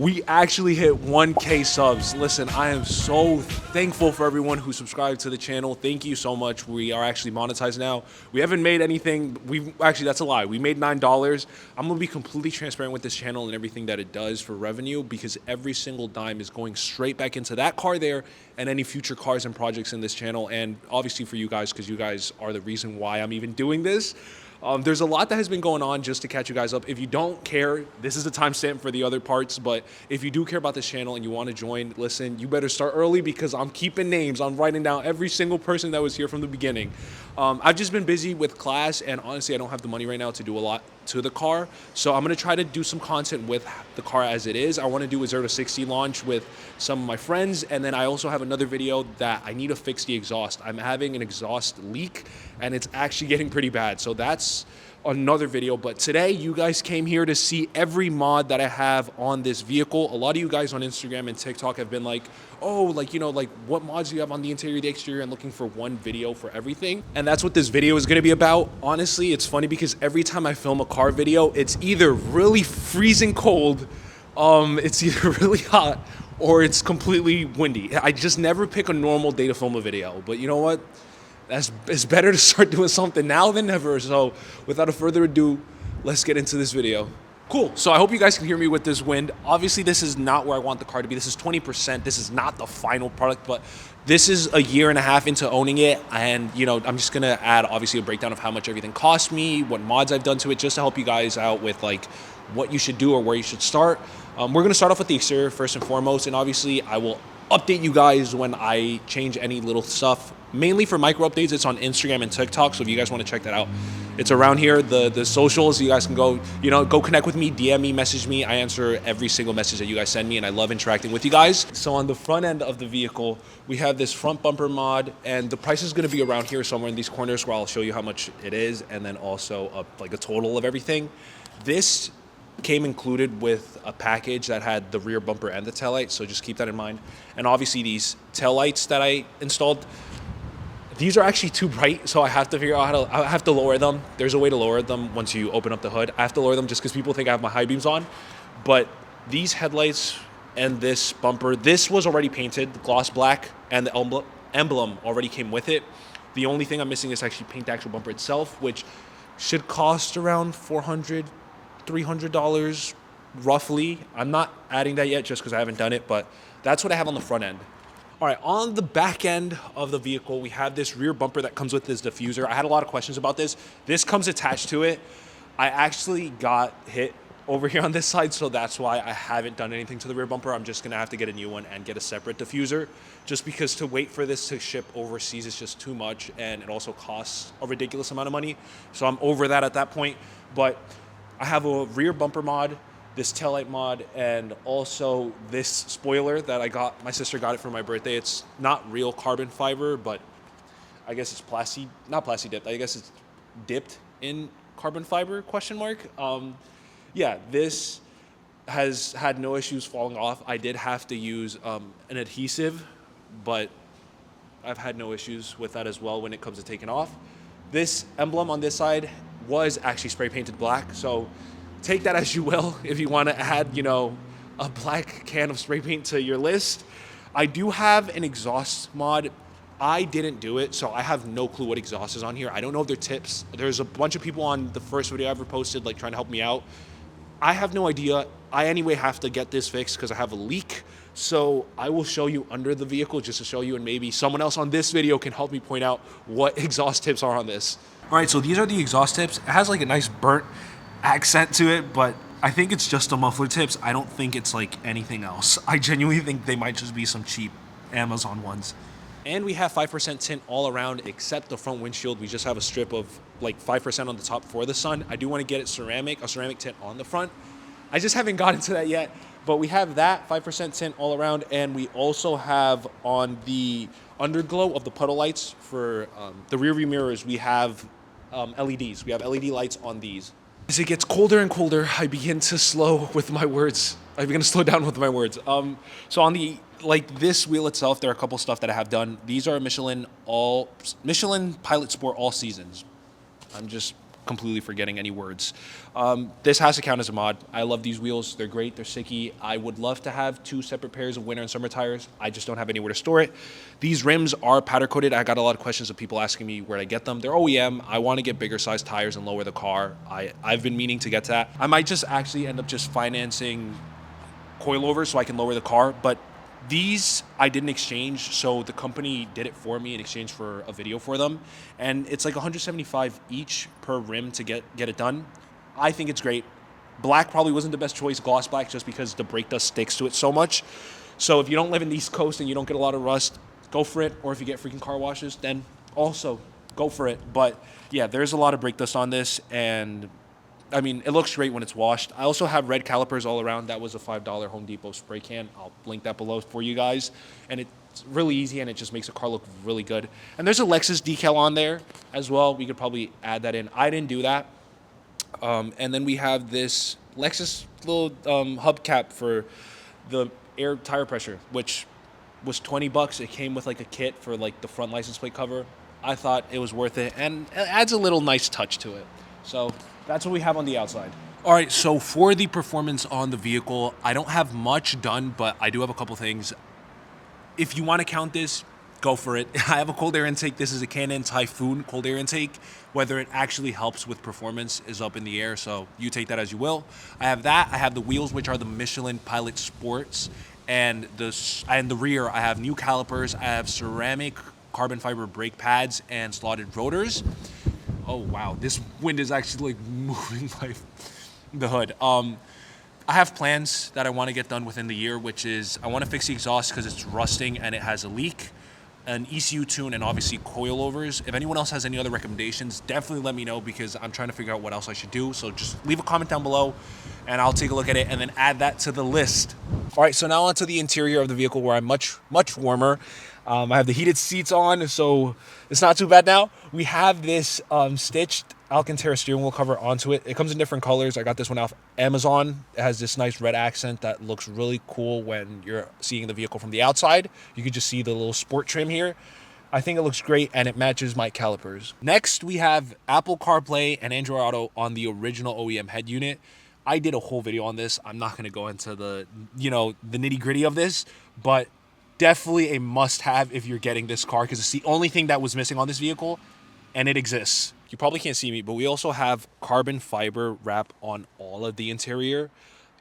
We actually hit 1K subs. Listen, I am so thankful for everyone who subscribed to the channel. Thank you so much. We are actually monetized now. We haven't made anything. Actually, that's a lie. We made $9. I'm gonna be completely transparent with this channel and everything that it does for revenue, because every single dime is going straight back into that car there and any future cars and projects in this channel. And obviously for you guys, because you guys are the reason why I'm even doing this. There's a lot that has been going on just to catch you guys up. If you don't care, this is the timestamp for the other parts, but if you do care about this channel and you want to join, listen, you better start early, because I'm keeping names. I'm writing down every single person that was here from the beginning. I've just been busy with class, and honestly, I don't have the money right now to do a lot to the car. So I'm going to try to do some content with the car as it is. I want to do a 0 to 60 launch with some of my friends. And then I also have another video that I need to fix the exhaust. I'm having an exhaust leak and it's actually getting pretty bad. So that's another video. But today you guys came here to see every mod that I have on this vehicle. A lot of you guys on Instagram and TikTok have been like, oh, like, you know, like what mods do you have on the interior, the exterior, and looking for one video for everything. And that's what this video is going to be about. Honestly, it's funny because every time I film a car video, it's either really freezing cold, it's either really hot, or it's completely windy. I just never pick a normal day to film a video. But you know what? It's better to start doing something now than never. So without further ado, let's get into this video. Cool, so I hope you guys can hear me with this wind. Obviously, this is not where I want the car to be. This is 20%. This is not the final product, but this is a year and a half into owning it. And, you know, I'm just gonna add obviously a breakdown of how much everything cost me, what mods I've done to it, just to help you guys out with like what you should do or where you should start. We're gonna start off with the exterior first and foremost, and obviously I will update you guys when I change any little stuff. Mainly for micro updates, it's on Instagram and TikTok, so if you guys want to check that out, it's around here. The socials, you guys can go, you know, go connect with me, DM me, message me. I answer every single message that you guys send me, and I love interacting with you guys. So on the front end of the vehicle, we have this front bumper mod, and the price is going to be around here somewhere in these corners, where I'll show you how much it is, and then also like a total of everything. This came included with a package that had the rear bumper and the taillight, so just keep that in mind. And obviously these taillights that I installed, these are actually too bright, so I have to figure out I have to lower them. There's a way to lower them once you open up the hood. I have to lower them just because people think I have my high beams on. But these headlights and this bumper, this was already painted gloss black, and the emblem already came with it. The only thing I'm missing is actually paint the actual bumper itself, which should cost around $400, $300 roughly. I'm not adding that yet just because I haven't done it, but that's what I have on the front end. All right, on the back end of the vehicle, we have this rear bumper that comes with this diffuser. I had a lot of questions about this. This comes attached to it. I actually got hit over here on this side, so that's why I haven't done anything to the rear bumper. I'm just gonna have to get a new one and get a separate diffuser, just because to wait for this to ship overseas is just too much, and it also costs a ridiculous amount of money. So I'm over that at that point. But I have a rear bumper mod, this taillight mod, and also this spoiler that I got. My sister got it for my birthday. It's not real carbon fiber, but I guess it's not plasti dipped. I guess it's dipped in carbon fiber, question mark. Yeah, this has had no issues falling off. I did have to use an adhesive, but I've had no issues with that as well when it comes to taking off. This emblem on this side was actually spray painted black, so take that as you will if you want to add, you know, a black can of spray paint to your list. I do have an exhaust mod. I didn't do it, so I have no clue what exhaust is on here. I don't know if they're tips. There's a bunch of people on the first video I ever posted like trying to help me out. I have no idea. I anyway have to get this fixed because I have a leak. So I will show you under the vehicle just to show you, and maybe someone else on this video can help me point out what exhaust tips are on this. All right, so these are the exhaust tips. It has like a nice burnt accent to it, but I think it's just the muffler tips. I don't think it's like anything else. I genuinely think they might just be some cheap Amazon ones. And we have 5% tint all around except the front windshield. We just have a strip of like 5% on the top for the sun. I do want to get it a ceramic tint on the front. I just haven't gotten to that yet, but we have that 5% tint all around. And we also have on the underglow of the puddle lights for the rear view mirrors, we have LEDs. We have LED lights on these. As it gets colder and colder, I begin to slow with my words. I begin to slow down with my words. So on the, like this wheel itself, there are a couple stuff that I have done. These are Michelin Pilot Sport all seasons. I'm just completely forgetting any words. This has to count as a mod. I love these wheels. They're great. They're sicky. I would love to have 2 separate pairs of winter and summer tires. I just don't have anywhere to store it. These rims are powder coated. I got a lot of questions of people asking me where I get them. They're OEM. I want to get bigger size tires and lower the car. I've been meaning to get to that. I might just actually end up just financing coilovers so I can lower the car, but these I didn't exchange, so the company did it for me in exchange for a video for them, and it's like $175 each per rim to get it done. I think it's great. Black probably wasn't the best choice, gloss black, just because the brake dust sticks to it so much. So if you don't live in the East Coast and you don't get a lot of rust, go for it. Or if you get freaking car washes, then also go for it. But yeah, there's a lot of brake dust on this, and I mean, it looks great when it's washed. I also have red calipers all around. That was a $5 Home Depot spray can. I'll link that below for you guys. And it's really easy, and it just makes the car look really good. And there's a Lexus decal on there as well. We could probably add that in. I didn't do that. And then we have this Lexus little hubcap for the air tire pressure, which was $20. It came with like a kit for like the front license plate cover. I thought it was worth it, and it adds a little nice touch to it. So that's what we have on the outside. All right, so for the performance on the vehicle, I don't have much done, but I do have a couple things. If you want to count this, go for it. I have a cold air intake. This is a Canon Typhoon cold air intake. Whether it actually helps with performance is up in the air, so you take that as you will. I have that. I have the wheels, which are the Michelin Pilot Sports, and the rear, I have new calipers. I have ceramic carbon fiber brake pads and slotted rotors. Oh wow, this wind is actually like moving my the hood. I have plans that I want to get done within the year, which is I want to fix the exhaust because it's rusting and it has a leak, an ECU tune, and obviously coilovers. If anyone else has any other recommendations, definitely let me know, because I'm trying to figure out what else I should do. So just leave a comment down below and I'll take a look at it and then add that to the list. All right, so now onto the interior of the vehicle, where I'm much warmer. I have the heated seats on, so it's not too bad now. We have this stitched Alcantara steering wheel cover onto it. It comes in different colors. I got this one off Amazon. It has this nice red accent that looks really cool when you're seeing the vehicle from the outside. You can just see the little sport trim here. I think it looks great, and it matches my calipers. Next, we have Apple CarPlay and Android Auto on the original OEM head unit. I did a whole video on this. I'm not going to go into the nitty gritty of this, but definitely a must-have if you're getting this car, because it's the only thing that was missing on this vehicle, and it exists. You probably can't see me, but we also have carbon fiber wrap on all of the interior,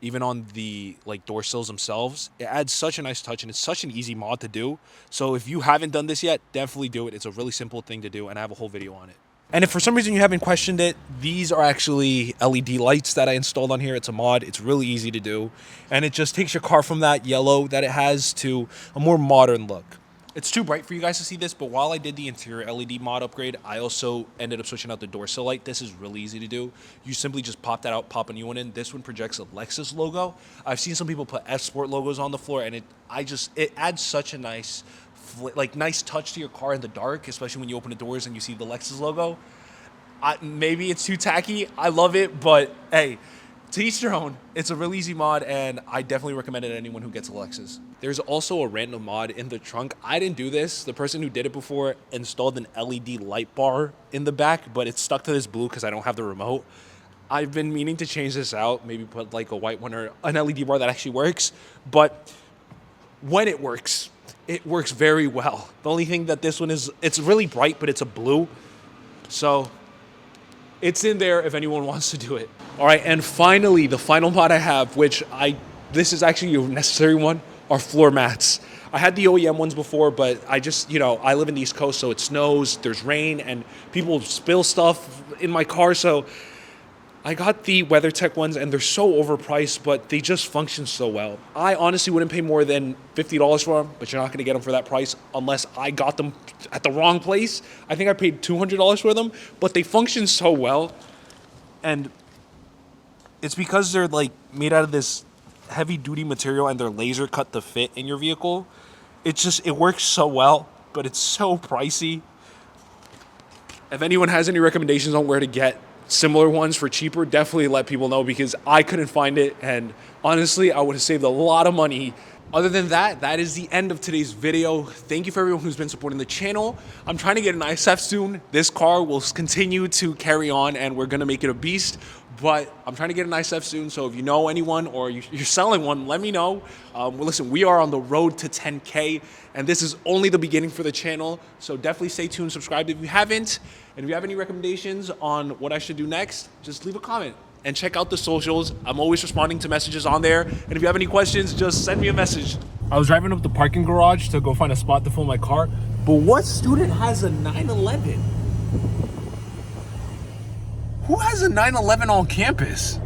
even on the door sills themselves. It adds such a nice touch, and it's such an easy mod to do. So if you haven't done this yet, definitely do it. It's a really simple thing to do, and I have a whole video on it. And if for some reason you haven't questioned it, these are actually LED lights that I installed on here. It's a mod. It's really easy to do. And it just takes your car from that yellow that it has to a more modern look. It's too bright for you guys to see this, but while I did the interior LED mod upgrade, I also ended up switching out the door sill light. This is really easy to do. You simply just pop that out, pop a new one in. This one projects a Lexus logo. I've seen some people put F Sport logos on the floor, and it adds such a nice touch to your car in the dark, especially when you open the doors and you see the Lexus logo. Maybe it's too tacky. I love it, but hey, to each their own. It's a really easy mod, and I definitely recommend it to anyone who gets a Lexus. There's also a random mod in the trunk. I didn't do this. The person who did it before installed an LED light bar in the back, but it's stuck to this blue because I don't have the remote. I've been meaning to change this out, maybe put like a white one or an LED bar that actually works, but when it works very well. The only thing that this one is, it's really bright, but it's a blue. So it's in there if anyone wants to do it. All right, and finally, the final mod I have, this is actually a necessary one, are floor mats. I had the OEM ones before, but I just, I live in the East Coast, so it snows, there's rain, and people spill stuff in my car, so I got the WeatherTech ones, and they're so overpriced, but they just function so well. I honestly wouldn't pay more than $50 for them, but you're not going to get them for that price unless I got them at the wrong place. I think I paid $200 for them, but they function so well, and it's because they're made out of this heavy-duty material, and they're laser cut to fit in your vehicle. It works so well, but it's so pricey. If anyone has any recommendations on where to get similar ones for cheaper, definitely let people know, because I couldn't find it, and honestly, I would have saved a lot of money Other than that, that is the end of today's video. Thank you for everyone who's been supporting the channel. I'm trying to get an ISF soon. This car will continue to carry on and we're gonna make it a beast, but I'm trying to get an ISF soon. So if you know anyone or you're selling one, let me know. Well, listen, we are on the road to 10K and this is only the beginning for the channel. So definitely stay tuned, subscribe if you haven't. And if you have any recommendations on what I should do next, just leave a comment. And check out the socials. I'm always responding to messages on there. And if you have any questions, just send me a message. I was driving up the parking garage to go find a spot to fill my car. But what student has a 911? Who has a 911 on campus?